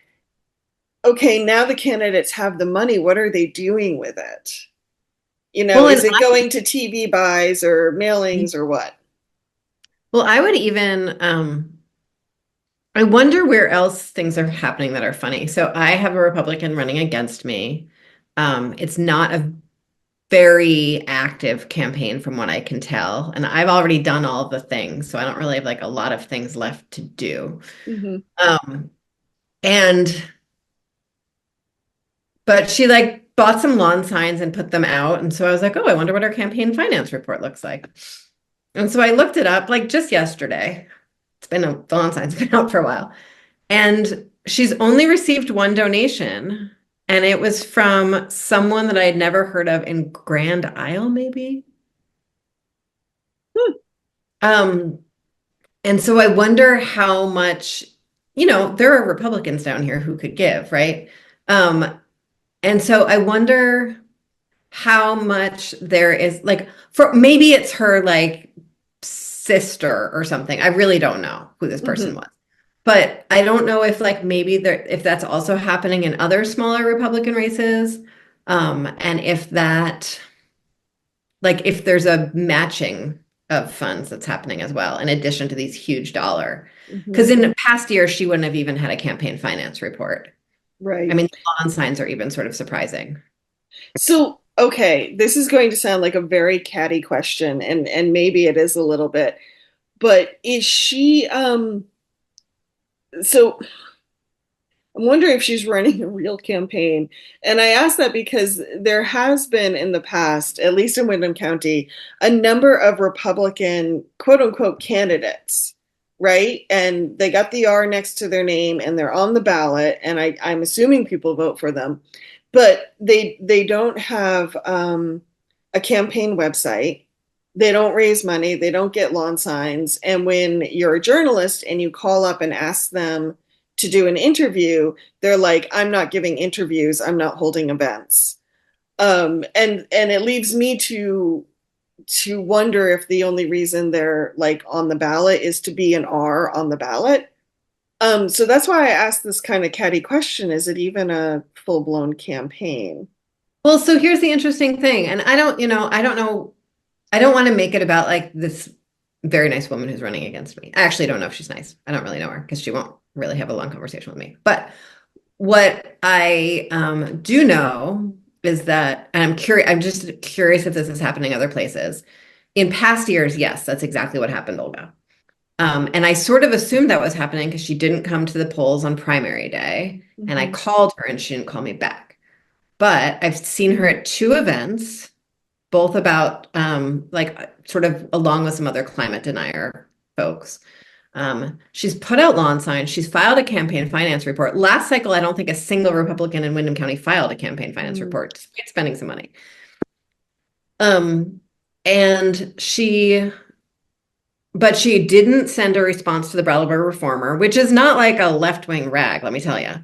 okay, now the candidates have the money. What are they doing with it? Well, Is it going to TV buys or mailings or what? I would even I wonder where else things are happening that are funny. So I have a Republican running against me. It's not a very active campaign from what I can tell, and I've already done all the things, so I don't really have like a lot of things left to do. Hmm. Um, and but she like bought some lawn signs and put them out, and so I was like, oh, I wonder what her campaign finance report looks like. And so I looked it up like just yesterday. The lawn sign's been out for a while. And she's only received one donation, and it was from someone that I had never heard of in Grand Isle, maybe. Hmm. Um, and so I wonder how much, there are Republicans down here who could give, right? And so I wonder how much there is like for maybe it's her like sister or something. I really don't know who this person Hmm. was. But I don't know if like maybe there if that's also happening in other smaller Republican races. And if that like if there's a matching of funds that's happening as well, in addition to these huge dollar. Hmm. Because in past years, she wouldn't have even had a campaign finance report. I Right. mean, the lawn signs are even sort of surprising. So, okay, this is going to sound like a very catty question, and maybe it is a little bit, but is she so I'm wondering if she's running a real campaign. And I ask that because there has been in the past, at least in Windham County, a number of Republican quote unquote candidates, right? And they got the R next to their name and they're on the ballot. And I'm assuming people vote for them, but they don't have a campaign website. They don't raise money. They don't get lawn signs. And when you're a journalist and you call up and ask them to do an interview, they're like, I'm not giving interviews. I'm not holding events. And it leaves me to wonder if the only reason they're like on the ballot is to be an R on the ballot. So that's why I asked this kind of catty question. Is it even a full-blown campaign? Well, so here's the interesting thing, and I don't know, I don't want to make it about like this very nice woman who's running against me. I actually don't know if she's nice. I don't really know her because she won't really have a long conversation with me. But what I do know is that, and I'm just curious if this is happening other places. In past years, yes, that's exactly what happened, Olga. And I sort of assumed that was happening because she didn't come to the polls on primary day, and I Mm-hmm. called her and she didn't call me back. But I've seen her at two events, both about like sort of along with some other climate denier folks. She's put out lawn signs. She's filed a campaign finance report. Last cycle, I don't think a single Republican in Windham County filed a campaign finance Mm-hmm. report, despite spending some money. Um, and but she didn't send a response to the Brattleboro Reformer, which is not like a left-wing rag, let me tell you.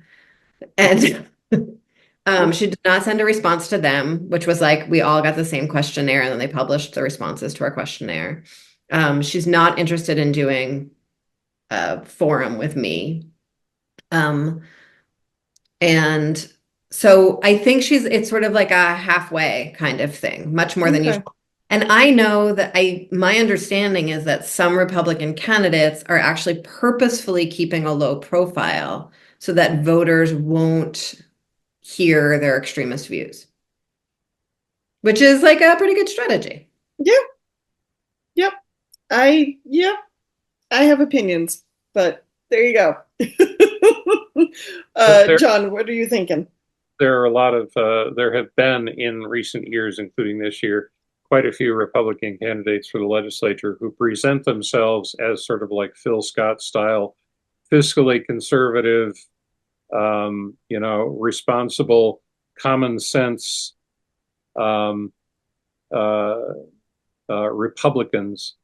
And she did not send a response to them, which was like we all got the same questionnaire, and then they published the responses to our questionnaire. She's not interested in doing a forum with me. Um, and so I think it's sort of like a halfway kind of thing, much more than Okay. usual. And I know that my understanding is that some Republican candidates are actually purposefully keeping a low profile so that voters won't hear their extremist views, which is like a pretty good strategy. Yeah. Yep. Yep. I have opinions, but there you go. There, John, what are you thinking? there are a lot of, there have been in recent years, including this year, quite a few Republican candidates for the legislature who present themselves as sort of like Phil Scott style, fiscally conservative, responsible, common sense um, uh, Republicans,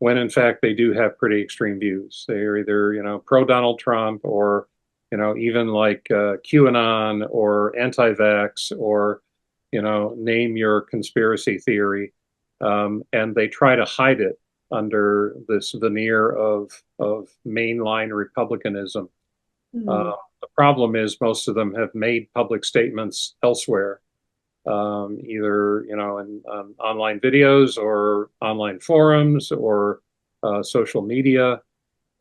when in fact they do have pretty extreme views. They are either, pro Donald Trump or, even like QAnon or anti-vax or, name your conspiracy theory. And they try to hide it under this veneer of mainline republicanism. Hmm. The problem is most of them have made public statements elsewhere, either in online videos or online forums or social media.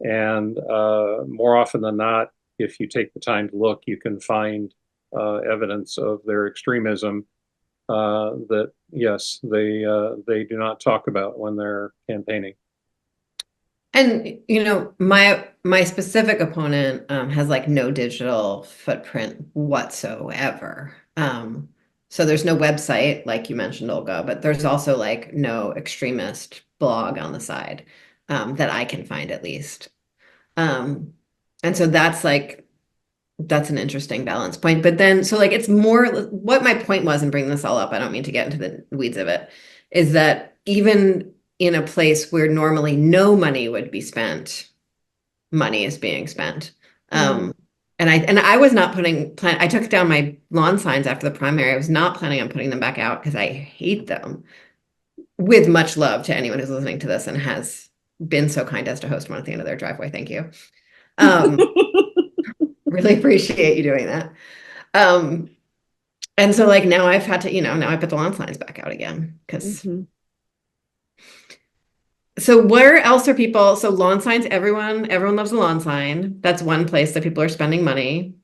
And more often than not, if you take the time to look, you can find evidence of their extremism that yes, they do not talk about when they're campaigning. And my specific opponent has like no digital footprint whatsoever. So there's no website like you mentioned, Olga, but there's also like no extremist blog on the side that I can find at least. Um, and so that's an interesting balance point. But then so like it's more what my point was in bringing this all up. I don't mean to get into the weeds of it, is that even in a place where normally no money would be spent, money is being spent. Hmm. And I was not I took down my lawn signs after the primary. I was not planning on putting them back out because I hate them. With much love to anyone who's listening to this and has been so kind as to host one at the end of their driveway. Thank you. Um, really appreciate you doing that. Um, and so like now I've had to, now I put the lawn signs back out again because Hmm. so where else are people? So lawn signs, everyone loves a lawn sign. That's one place that people are spending money.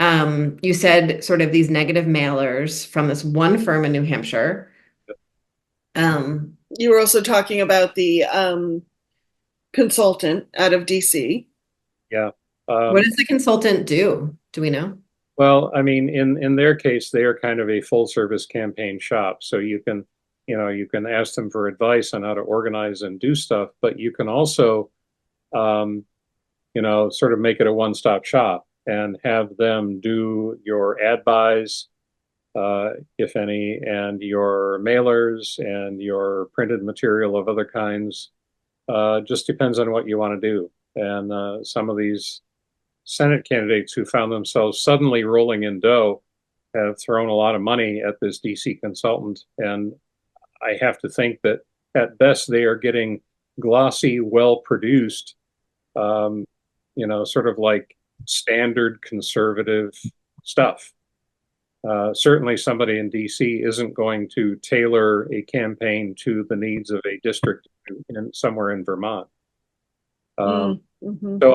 You said sort of these negative mailers from this one firm in New Hampshire. Um, You were also talking about the consultant out of DC. Yeah. What does the consultant do? Do we know? Well, I mean, in their case, they are kind of a full service campaign shop. So you can ask them for advice on how to organize and do stuff, but you can also, um, sort of make it a one-stop shop and have them do your ad buys, if any, and your mailers and your printed material of other kinds. Just depends on what you want to do. And some of these Senate candidates who found themselves suddenly rolling in dough have thrown a lot of money at this DC consultant. And I have to think that at best they are getting glossy, well produced, sort of like standard conservative stuff. Certainly, somebody in DC isn't going to tailor a campaign to the needs of a district somewhere in Vermont. So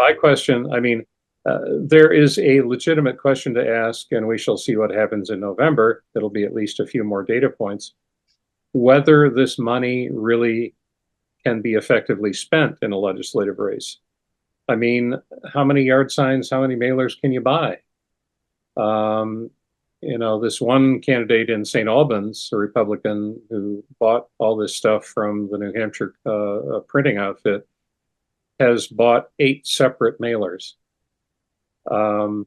I question, I mean, there is a legitimate question to ask, and we shall see what happens in November. It'll be at least a few more data points. Whether this money really can be effectively spent in a legislative race. I mean, how many yard signs, how many mailers can you buy? This one candidate in St. Albans, a Republican who bought all this stuff from the New Hampshire printing outfit, has bought 8 separate mailers. Our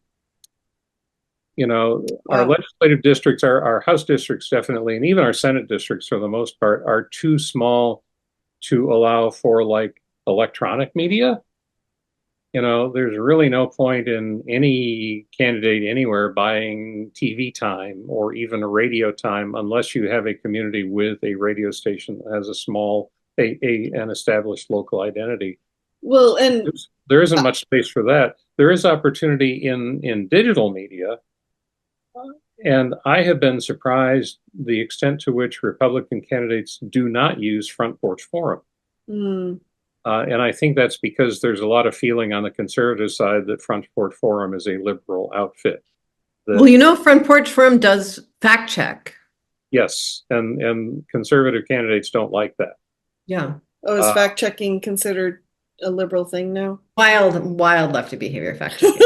legislative districts, our House districts definitely, and even our Senate districts for the most part, are too small to allow for like electronic media. There's really no point in any candidate anywhere buying TV time or even radio time unless you have a community with a radio station that has an established local identity. Well, and there isn't much space for that. There is opportunity in digital media. And I have been surprised the extent to which Republican candidates do not use Front Porch Forum. And I think that's because there's a lot of feeling on the conservative side that Front Porch Forum is a liberal outfit. Front Porch Forum does fact check. Yes, and conservative candidates don't like that. Yeah. Oh, is fact checking considered a liberal thing now? Wild lefty behavior, fact checking.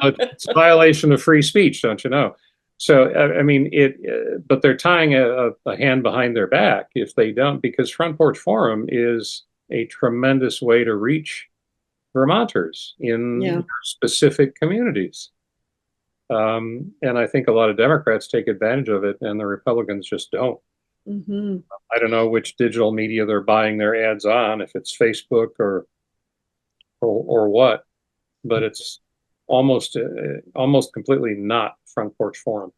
It's a violation of free speech, don't you know? So, I mean, but they're tying a hand behind their back if they don't, because Front Porch Forum is a tremendous way to reach Vermonters in specific communities. And I think a lot of Democrats take advantage of it and the Republicans just don't. I don't know which digital media they're buying their ads on, if it's Facebook or what, but it's almost completely not Front Porch Forum.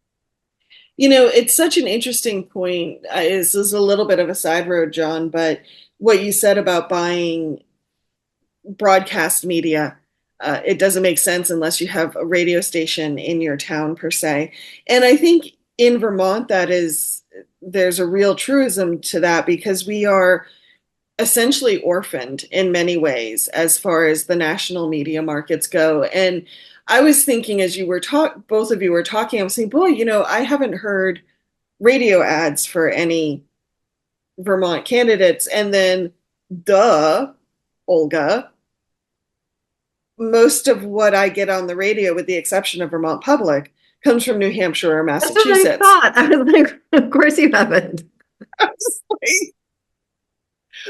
It's such an interesting point. This is a little bit of a side road, John, but what you said about buying broadcast media, it doesn't make sense unless you have a radio station in your town per se. And I think in Vermont, there's a real truism to that because we are essentially orphaned in many ways as far as the national media markets go. And I was thinking as both of you were talking, I was saying, boy, I haven't heard radio ads for any Vermont candidates. And then, Olga, most of what I get on the radio, with the exception of Vermont Public, comes from New Hampshire or Massachusetts. That's what I thought. I was like, of course you haven't.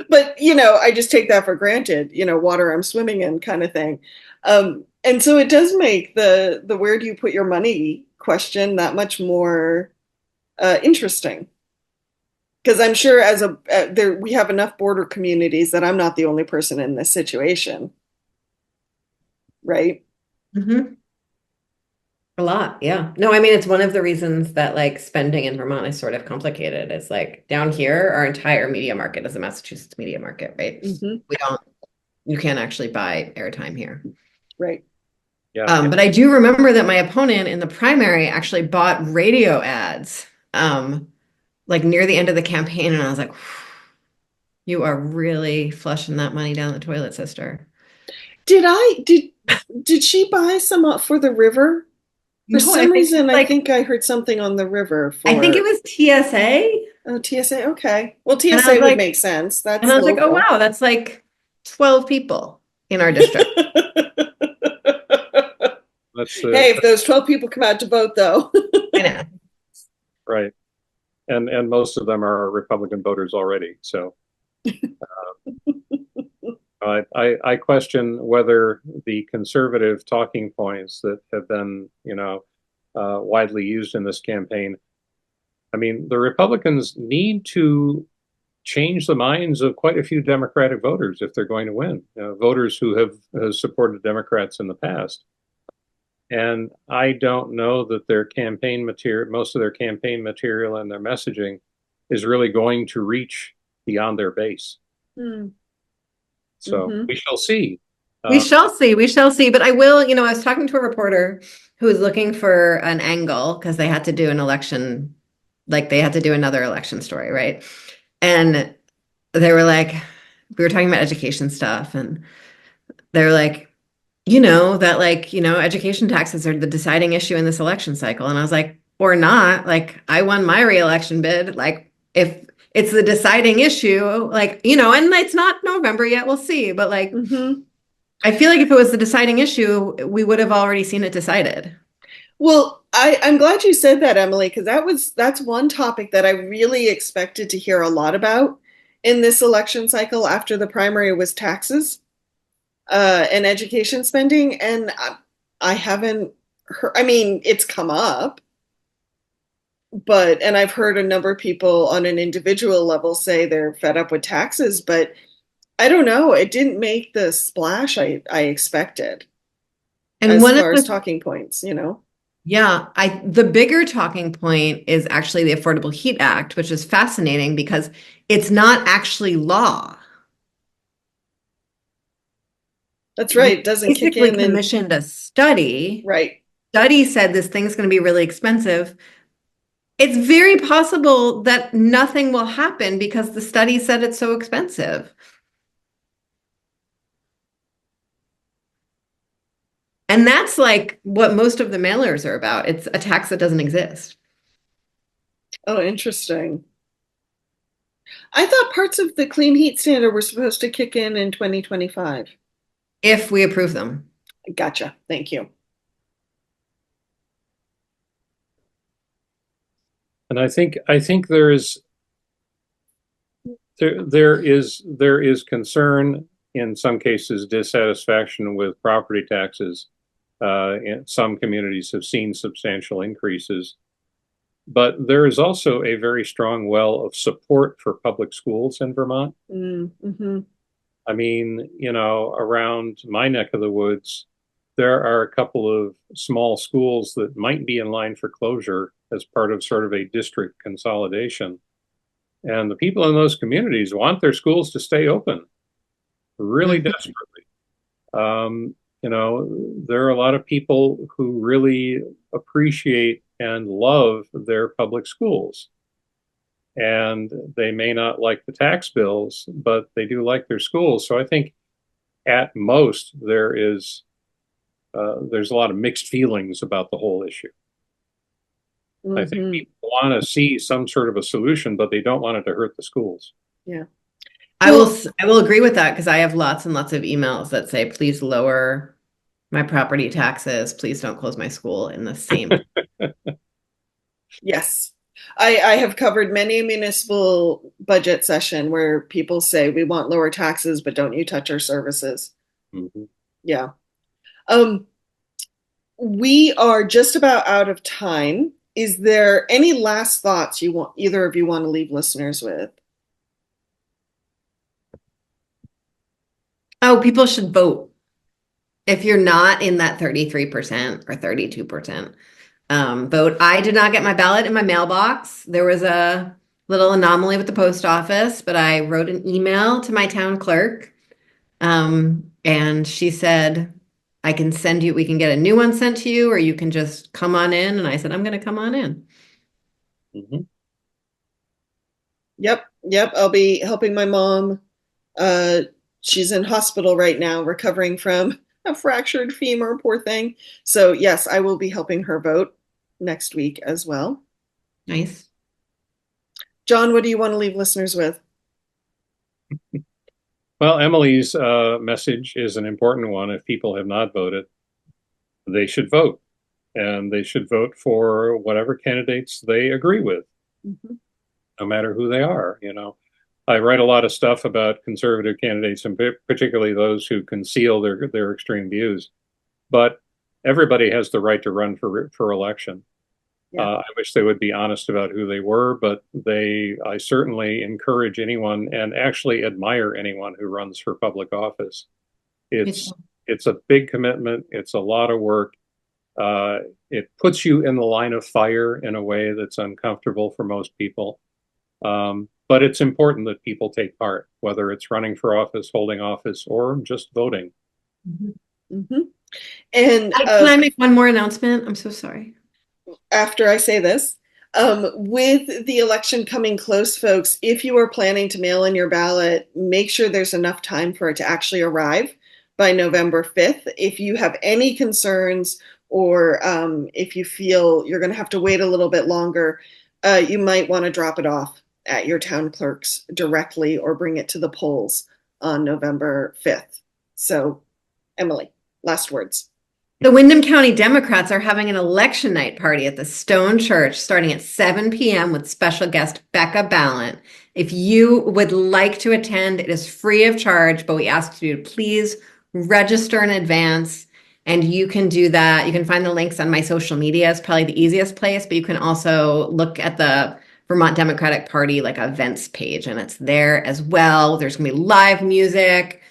But, I just take that for granted, water I'm swimming in kind of thing. And so it does make the where do you put your money question that much more interesting. Because I'm sure we have enough border communities that I'm not the only person in this situation. Right? Mm-hmm. A lot, yeah. No, I mean, it's one of the reasons that like spending in Vermont is sort of complicated. It's like down here, our entire media market is a Massachusetts media market, right? You can't actually buy airtime here. Right. Yeah. But I do remember that my opponent in the primary actually bought radio ads, like near the end of the campaign. And I was like, you are really flushing that money down the toilet, sister. Did she buy some for the river? For some reason, I think I heard something on the river. I think it was TSA. Oh, TSA. Okay. Well, TSA would make sense. And I was like, oh, wow, that's like 12 people in our district. That's Hey, if those 12 people come out to vote, though. I know. right. And most of them are Republican voters already. So I question whether the conservative talking points that have been, widely used in this campaign. I mean, the Republicans need to change the minds of quite a few Democratic voters if they're going to win. Voters who have supported Democrats in the past. And I don't know that their campaign material, most of their campaign material and their messaging is really going to reach beyond their base. Hmm. So Mhm. we shall see. We shall see. We shall see. But I will, I was talking to a reporter who was looking for an angle because they had to do an election, like they had to do another election story, right? And they were like, we were talking about education stuff, and they were like, that like, education taxes are the deciding issue in this election cycle. And I was like, or not, like I won my reelection bid. Like if it's the deciding issue, like, and it's not November yet, we'll see. But like, Mhm. I feel like if it was the deciding issue, we would have already seen it decided. Well, I'm glad you said that, Emily, because that's one topic that I really expected to hear a lot about in this election cycle after the primary was taxes and education spending. And I haven't heard, I mean, it's come up, and I've heard a number of people on an individual level say they're fed up with taxes, but I don't know. It didn't make the splash I expected And as one of far as the, talking points. yeah, the bigger talking point is actually the Affordable Heat Act, which is fascinating because it's not actually law. That's We right. It doesn't kick basically in and commissioned a study. right. Study said this thing's going to be really expensive. It's very possible that nothing will happen because the study said it's so expensive. And that's like what most of the mailers are about. It's a tax that doesn't exist. Oh, interesting. I thought parts of the clean heat standard were supposed to kick in 2025. If we approve them. Gotcha. Thank you. And I think there is concern, in some cases dissatisfaction with property taxes. Some communities have seen substantial increases, but there is also a very strong well of support for public schools in Vermont. Mm-hmm. I mean, around my neck of the woods, there are a couple of small schools that might be in line for closure as part of sort of a district consolidation. And the people in those communities want their schools to stay open really Mhm. desperately. There are a lot of people who really appreciate and love their public schools. And they may not like the tax bills, but they do like their schools. So I think at most there's a lot of mixed feelings about the whole issue. I think Mm-hmm. people want to see some sort of a solution, but they don't want it to hurt the schools. Yeah. I will Well, I will agree with that because I have lots and lots of emails that say, please lower my property taxes. Please don't close my school in the same. yes. I have covered many a municipal budget session where people say we want lower taxes, but don't you touch our services. Mhm. Yeah. Um, we are just about out of time. Is there any last thoughts either of you want to leave listeners with? Oh, people should vote. If you're not in that 33% or 32%, vote. I did not get my ballot in my mailbox. There was a little anomaly with the post office, but I wrote an email to my town clerk, and she said, we can get a new one sent to you, or you can just come on in. And I said, I'm going to come on in. Mhm. Yep, yep. I'll be helping my mom. Uh, she's in hospital right now, recovering from a fractured femur, poor thing. So, yes, I will be helping her vote next week as well. Nice. John, what do you want to leave listeners with? Well, Emily's message is an important one if people have not voted. they should vote. And they should vote for whatever candidates they agree with, no matter who they are. I write a lot of stuff about conservative candidates, and particularly those who conceal their extreme views. But everybody has the right to run for election. I wish they would be honest about who they were, but I certainly encourage anyone and actually admire anyone who runs for public office. It's a big commitment. It's a lot of work. It puts you in the line of fire in a way that's uncomfortable for most people. But it's important that people take part, whether it's running for office, holding office, or just voting. And can I make one more announcement? I'm so sorry. After I say this, with the election coming close, folks, if you are planning to mail in your ballot, make sure there's enough time for it to actually arrive by November 5th. If you have any concerns, or if you feel you're going to have to wait a little bit longer, you might want to drop it off at your town clerks directly or bring it to the polls on November 5th. So, Emily, last words. The Windham County Democrats are having an election night party at the Stone Church starting at 7 p.m. with special guest Becca Ballant. If you would like to attend, it is free of charge, but we ask you to please register in advance. And you can do that. You can find the links on my social media. It's probably the easiest place, but you can also look at the Vermont Democratic Party events page, and it's there as well. There's going to be live music,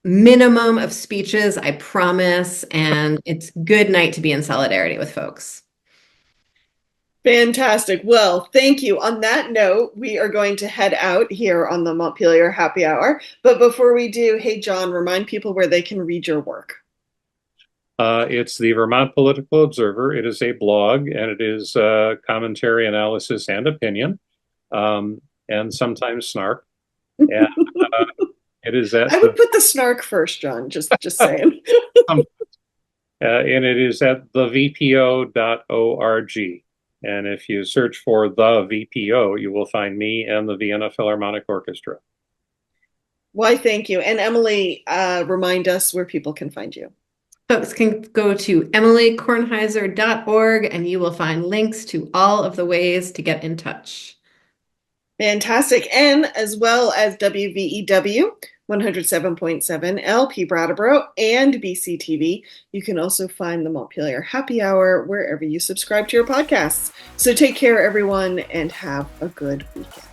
minimum of speeches, I promise, and it's a good night to be in solidarity with folks. Fantastic. Well, thank you. On that note, we are going to head out here on the Montpelier Happy Hour. But before we do, hey, John, remind people where they can read your work. It's the Vermont Political Observer. It is a blog, and it is commentary, analysis, and opinion, and sometimes snark. And it is at I would put the snark first, John, just saying. And it is at thevpo.org. And if you search for the VPO, you will find me and the Vienna Philharmonic Orchestra. Why, thank you. And Emily, remind us where people can find you. Folks can go to emilykornheiser.org and you will find links to all of the ways to get in touch. Fantastic. And as well as WVEW 107.7 LP Brattleboro and BCTV, you can also find the Montpelier Happy Hour wherever you subscribe to your podcasts. So take care, everyone, and have a good weekend.